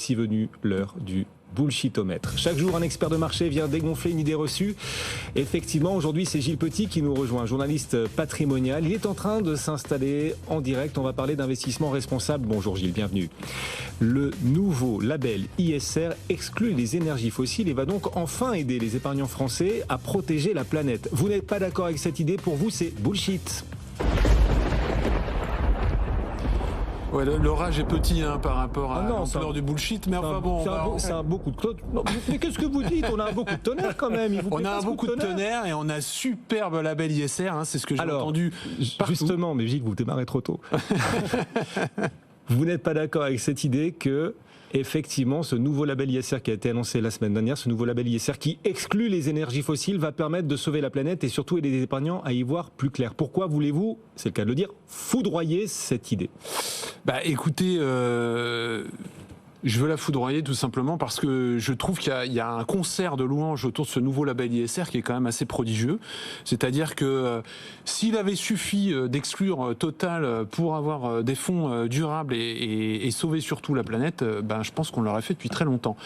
voici venue l'heure du bullshitomètre. Chaque jour, un expert de marché vient dégonfler une idée reçue. Effectivement, aujourd'hui, c'est Gilles Petit qui nous rejoint, journaliste patrimonial. Il est en train de s'installer en direct. On va parler d'investissement responsable. Bonjour Gilles, bienvenue. Le nouveau label ISR exclut les énergies fossiles et va donc enfin aider les épargnants français à protéger la planète. Vous n'êtes pas d'accord avec cette idée? Pour vous, c'est bullshit. Ouais, l'orage est petit par rapport à l'ampleur du bullshit, mais enfin bon... C'est un beau coup de tonnerre. Mais qu'est-ce que vous dites? On a un beau coup de tonnerre quand même. On a un beau coup de tonnerre et on a superbe label ISR, c'est ce que j'ai entendu partout. Justement, mais Gilles, vous démarrez trop tôt. Vous n'êtes pas d'accord avec cette idée que... Effectivement, ce nouveau label ISR qui a été annoncé la semaine dernière, ce nouveau label ISR qui exclut les énergies fossiles, va permettre de sauver la planète et surtout aider les épargnants à y voir plus clair. Pourquoi voulez-vous, c'est le cas de le dire, foudroyer cette idée? Écoutez, je veux la foudroyer tout simplement parce que je trouve qu'il y a un concert de louanges autour de ce nouveau label ISR qui est quand même assez prodigieux. C'est-à-dire que s'il avait suffi d'exclure Total pour avoir des fonds durables et sauver surtout la planète, je pense qu'on l'aurait fait depuis très longtemps.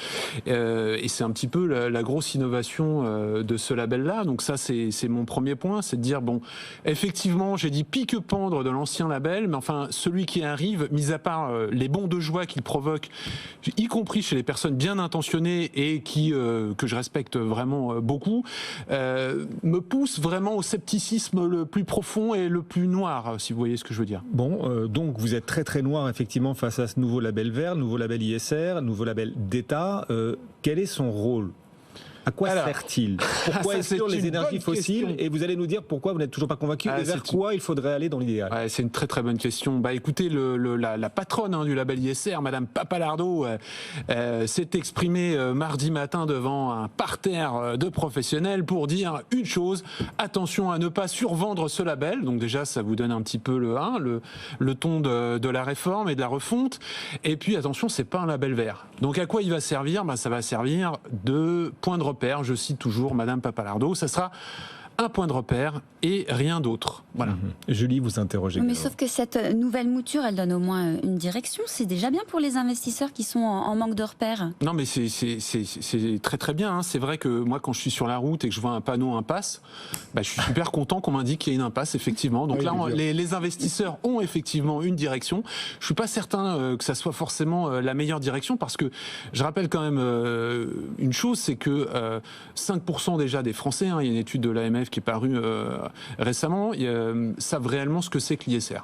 Et c'est un petit peu la grosse innovation de ce label-là. Donc ça, c'est mon premier point, c'est de dire, bon, effectivement, j'ai dit pique-pendre de l'ancien label, mais enfin, celui qui arrive, mis à part les bons de joie qu'il provoque, y compris chez les personnes bien intentionnées et que je respecte vraiment beaucoup, me pousse vraiment au scepticisme le plus profond et le plus noir, si vous voyez ce que je veux dire. Bon, donc vous êtes très très noir effectivement face à ce nouveau label vert, nouveau label ISR, nouveau label d'État. Quel est son rôle ? À quoi sert-il? Pourquoi exclure les énergies fossiles? Et vous allez nous dire pourquoi vous n'êtes toujours pas convaincu et vers quoi il faudrait aller dans l'idéal. C'est une très très bonne question. Écoutez, la patronne du label ISR, Madame Papalardo, s'est exprimée mardi matin devant un parterre de professionnels pour dire une chose: attention à ne pas survendre ce label. Donc déjà, ça vous donne un petit peu le ton de la réforme et de la refonte. Et puis attention, c'est pas un label vert. Donc à quoi il va servir? Ça va servir de point de repère, je cite toujours Madame Papalardo, ça sera un point de repère et rien d'autre. Voilà. Julie, vous interrogez. Mais sauf que cette nouvelle mouture, elle donne au moins une direction. C'est déjà bien pour les investisseurs qui sont en manque de repères. Non, mais c'est très très bien. C'est vrai que moi, quand je suis sur la route et que je vois un panneau impasse, je suis super content qu'on m'indique qu'il y a une impasse, effectivement. Donc là, les investisseurs ont effectivement une direction. Je suis pas certain que ça soit forcément la meilleure direction, parce que je rappelle quand même une chose, c'est que 5% déjà des Français, il y a une étude de l'AMF qui est parue récemment, savent réellement ce que c'est que l'ISR.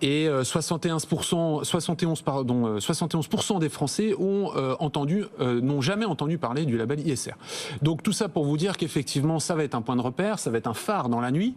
Et 71% des Français n'ont jamais entendu parler du label ISR. Donc tout ça pour vous dire qu'effectivement, ça va être un point de repère, ça va être un phare dans la nuit.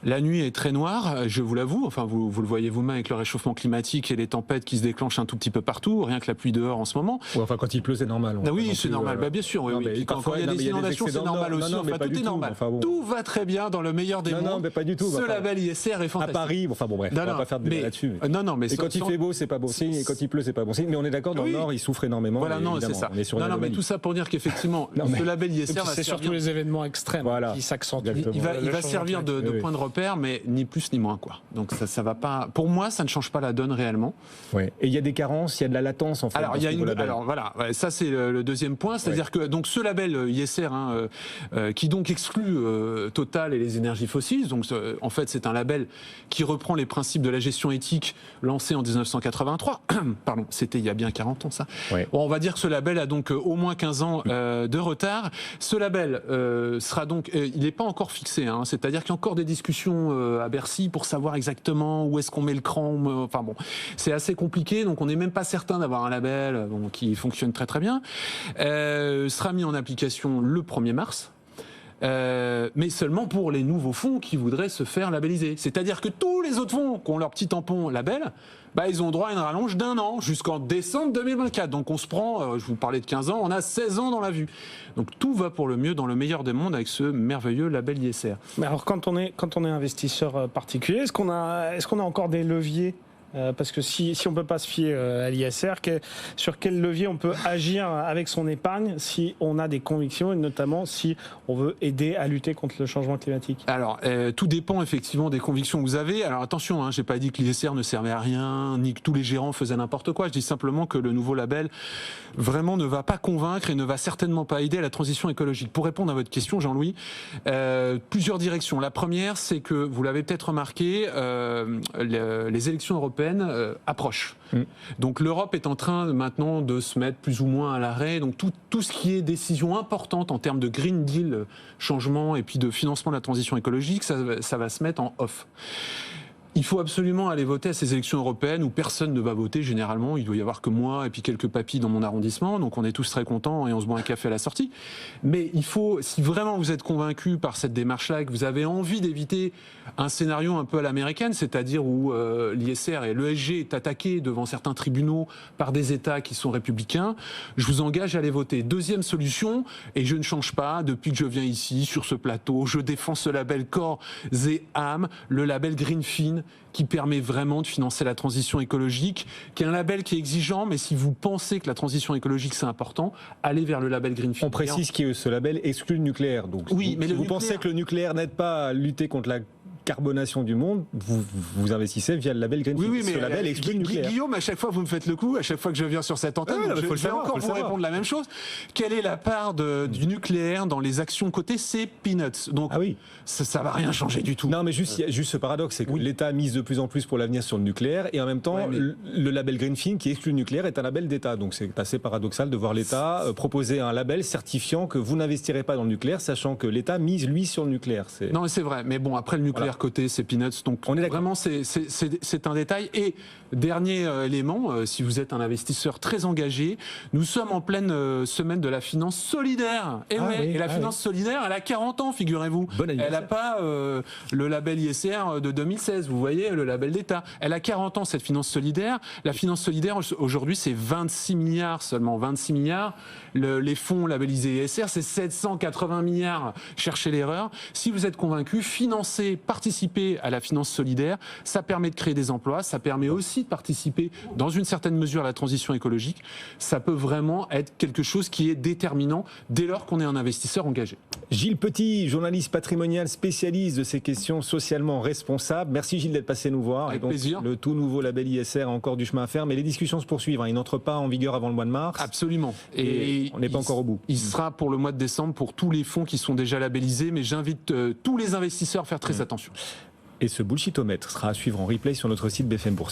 La nuit est très noire, je vous l'avoue. Enfin, vous le voyez vous-même avec le réchauffement climatique et les tempêtes qui se déclenchent un tout petit peu partout, rien que la pluie dehors en ce moment. Ouais, enfin, quand il pleut, c'est normal. Oui, c'est normal. Bien sûr. Non, oui. Quand il y a des inondations, c'est normal aussi. Tout est normal. Tout va très bien dans le meilleur des mondes. Non, mais pas du tout. Ce label ISR est fantastique. À Paris, bref, on va pas faire de débat là-dessus. Mais et quand il fait beau, c'est pas bon signe. Et quand il pleut, c'est pas bon signe. Mais on est d'accord, dans le Nord, il souffre énormément. Voilà, non, c'est ça. Non, mais tout ça pour dire qu'effectivement, ce label ISR, c'est surtout les événements extrêmes qui s'accentuent. Il va servir de point de repère, mais ni plus ni moins, quoi. Donc ça va pas. Pour moi, ça ne change pas la donne réellement. Ouais. Et il y a des carences, il y a de la latence en fait. Alors voilà, ça c'est le deuxième point, c'est-à-dire que donc ce label ISR qui donc exclut Total et les énergies fossiles. Donc en fait, c'est un label qui reprend les principes de la gestion éthique lancé en 1983. Pardon, c'était il y a bien 40 ans ça. Ouais. Bon, on va dire que ce label a donc au moins 15 ans de retard. Ce label sera donc, il n'est pas encore fixé, c'est-à-dire qu'il y a encore des discussions à Bercy pour savoir exactement où est-ce qu'on met le cran. Enfin bon, c'est assez compliqué, donc on n'est même pas certain d'avoir un label qui fonctionne très très bien. Sera mis en application le 1er mars. Mais seulement pour les nouveaux fonds qui voudraient se faire labelliser. C'est-à-dire que tous les autres fonds qui ont leur petit tampon label, ils ont droit à une rallonge d'1 an jusqu'en décembre 2024. Donc on se prend, je vous parlais de 15 ans, on a 16 ans dans la vue. Donc tout va pour le mieux dans le meilleur des mondes avec ce merveilleux label ISR. Mais alors quand on est investisseur particulier, est-ce qu'on a encore des leviers Parce que si on ne peut pas se fier à l'ISR, sur quel levier on peut agir avec son épargne si on a des convictions, et notamment si on veut aider à lutter contre le changement climatique? Alors, tout dépend effectivement des convictions que vous avez. Alors attention, je n'ai pas dit que l'ISR ne servait à rien, ni que tous les gérants faisaient n'importe quoi. Je dis simplement que le nouveau label vraiment ne va pas convaincre et ne va certainement pas aider à la transition écologique. Pour répondre à votre question, Jean-Louis, plusieurs directions. La première, c'est que, vous l'avez peut-être remarqué, les élections européennes approchent. Donc l'Europe est en train maintenant de se mettre plus ou moins à l'arrêt. Donc tout ce qui est décision importante en termes de Green Deal, changement et puis de financement de la transition écologique, ça va se mettre en off. Il faut absolument aller voter à ces élections européennes où personne ne va voter généralement. Il doit y avoir que moi et puis quelques papis dans mon arrondissement. Donc on est tous très contents et on se boit un café à la sortie. Mais il faut, si vraiment vous êtes convaincu par cette démarche-là, que vous avez envie d'éviter un scénario un peu à l'américaine, c'est-à-dire où l'ISR et l'ESG est attaqué devant certains tribunaux par des États qui sont républicains, je vous engage à aller voter. Deuxième solution, et je ne change pas depuis que je viens ici, sur ce plateau, je défends ce label corps et âme, le label Greenfin, qui permet vraiment de financer la transition écologique, qui est un label qui est exigeant, mais si vous pensez que la transition écologique c'est important, allez vers le label Greenfin. On précise que ce label exclut le nucléaire. Donc, oui, mais si vous pensez que le nucléaire n'aide pas à lutter contre la carbonation du monde, vous investissez via le label Greenfin. Oui, mais ce label exclut le nucléaire. Guillaume, à chaque fois vous me faites le coup, à chaque fois que je viens sur cette antenne, je vais encore vous répondre la même chose. Quelle est la part du nucléaire dans les actions cotées? C'est peanuts. Donc ça va rien changer du tout. Non, mais il y a juste ce paradoxe, c'est que l'État mise de plus en plus pour l'avenir sur le nucléaire, et en même temps, le label Greenfin qui exclut le nucléaire est un label d'État. Donc c'est assez paradoxal de voir l'État proposer un label certifiant que vous n'investirez pas dans le nucléaire, sachant que l'État mise lui sur le nucléaire. Non, mais c'est vrai. Mais bon, après le nucléaire côté, c'est peanuts. Donc on est vraiment, c'est un détail. Et dernier élément, si vous êtes un investisseur très engagé, nous sommes en pleine semaine de la finance solidaire. Et la finance solidaire, elle a 40 ans, figurez-vous. Elle n'a pas le label ISR de 2016. Vous voyez, le label d'État. Elle a 40 ans, cette finance solidaire. La finance solidaire, aujourd'hui, c'est 26 milliards seulement. 26 milliards. Les fonds labellisés ISR, c'est 780 milliards. Cherchez l'erreur. Si vous êtes convaincu, financez, participez à la finance solidaire. Ça permet de créer des emplois. Ça permet aussi de participer, dans une certaine mesure, à la transition écologique. Ça peut vraiment être quelque chose qui est déterminant dès lors qu'on est un investisseur engagé. Gilles Petit, journaliste patrimonial, spécialiste de ces questions socialement responsables. Merci Gilles d'être passé nous voir. Avec plaisir. Le tout nouveau label ISR a encore du chemin à faire, mais les discussions se poursuivent. Il n'entre pas en vigueur avant le mois de mars. Absolument. Et on n'est pas encore au bout. Il sera pour le mois de décembre pour tous les fonds qui sont déjà labellisés, mais j'invite tous les investisseurs à faire très attention. Et ce bullshitomètre sera à suivre en replay sur notre site BFM Bourse.